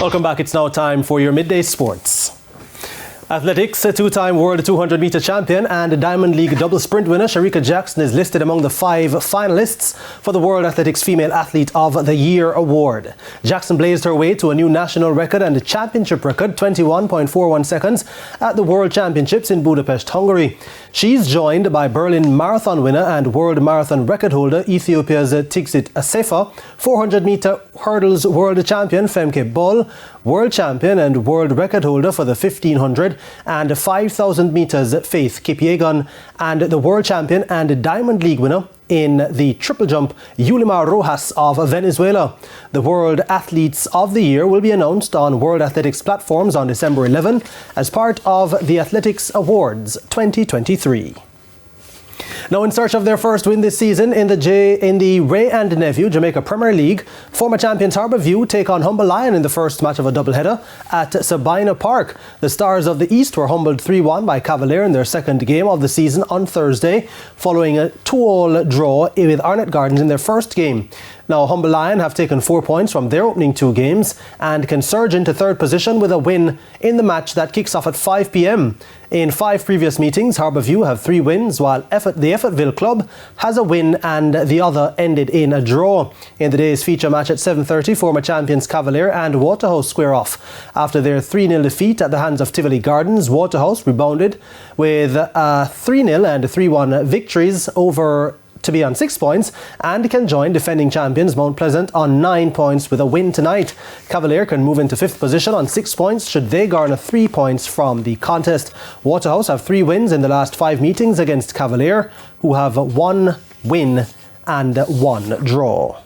Welcome back. It's now time for your midday sports. Athletics, a two-time World 200-meter champion and Diamond League double sprint winner Shericka Jackson is listed among the 5 finalists for the World Athletics Female Athlete of the Year award. Jackson blazed her way to a new national record and a championship record, 21.41 seconds, at the World Championships in Budapest, Hungary. She's joined by Berlin Marathon winner and World Marathon record holder Ethiopia's Tigsit Assefa, 400-meter hurdles world champion Femke Bol, world champion and world record holder for the 1500 and 5,000 meters Faith Kipyegon, and the world champion and Diamond League winner in the triple jump Yulimar Rojas of Venezuela. The World Athletes of the Year will be announced on World Athletics platforms on December 11 as part of the Athletics Awards 2023. Now, in search of their first win this season in the Ray and Nephew Jamaica Premier League, former champions Harbourview take on Humble Lion in the first match of a doubleheader at Sabina Park. The Stars of the East were humbled 3-1 by Cavalier in their second game of the season on Thursday, following a 2-all draw with Arnett Gardens in their first game. Now, Humble Lion have taken 4 points from their opening 2 games and can surge into third position with a win in the match that kicks off at 5 p.m. In 5 previous meetings, Harbourview have 3 wins, while the Effortville club has a win and the other ended in a draw. In the day's feature match at 7:30, former champions Cavalier and Waterhouse square off. After their 3-0 defeat at the hands of Tivoli Gardens, Waterhouse rebounded with 3-0 and 3-1 victories over to be on 6 points and can join defending champions Mount Pleasant on 9 points with a win tonight. Cavalier can move into 5th position on 6 points should they garner 3 points from the contest. Waterhouse have 3 wins in the last 5 meetings against Cavalier, who have 1 win and 1 draw.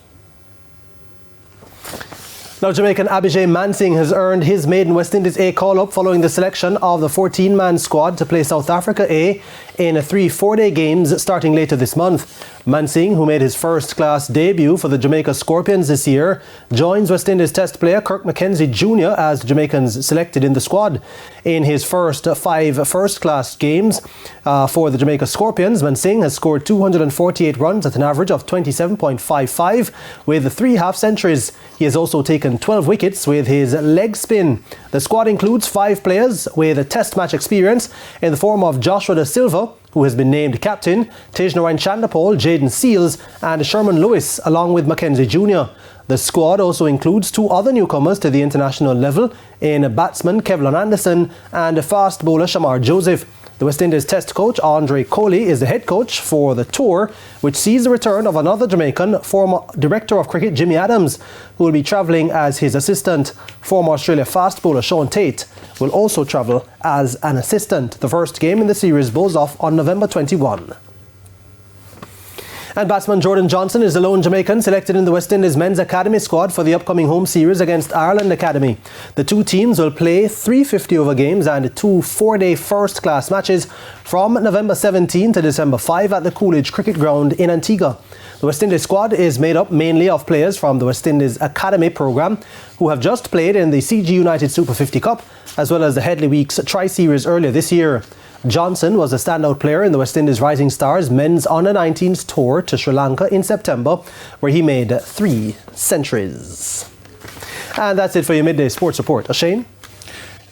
Now, Jamaican Abijay Mansing has earned his maiden West Indies A call-up following the selection of the 14-man squad to play South Africa A in 3 4-day games starting later this month. Mansing, who made his first-class debut for the Jamaica Scorpions this year, joins West Indies Test player Kirk McKenzie Jr. as Jamaicans selected in the squad. In his first 5 first-class games for the Jamaica Scorpions, Mansing has scored 248 runs at an average of 27.55 with 3 half-centuries. He has also taken 12 wickets with his leg spin. The squad includes 5 players with a test match experience in the form of Joshua Da Silva, who has been named captain, Tejnarain Chandapol, Jaden Seals and Sherman Lewis, along with Mackenzie Jr. The squad also includes 2 other newcomers to the international level in batsman Kevlon Anderson and fast bowler Shamar Joseph. The West Indies Test coach Andre Coley is the head coach for the tour, which sees the return of another Jamaican, former Director of Cricket Jimmy Adams, who will be travelling as his assistant. Former Australia fast bowler Sean Tate will also travel as an assistant. The first game in the series bowls off on November 21. And batsman Jordan Johnson is the lone Jamaican selected in the West Indies Men's Academy squad for the upcoming home series against Ireland Academy. The 2 teams will play 3 50-over games and 2 4-day first-class matches from November 17 to December 5 at the Coolidge Cricket Ground in Antigua. The West Indies squad is made up mainly of players from the West Indies Academy programme who have just played in the CG United Super 50 Cup, as well as the Headley Weeks Tri-Series earlier this year. Johnson was a standout player in the West Indies Rising Stars men's under-19s tour to Sri Lanka in September, where he made 3 centuries. And that's it for your Midday Sports Report. Shane?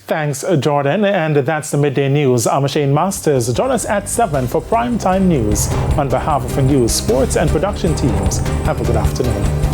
Thanks, Jordan. And that's the Midday News. I'm Shane Masters. Join us at 7 for Primetime News. On behalf of the news, sports and production teams, have a good afternoon.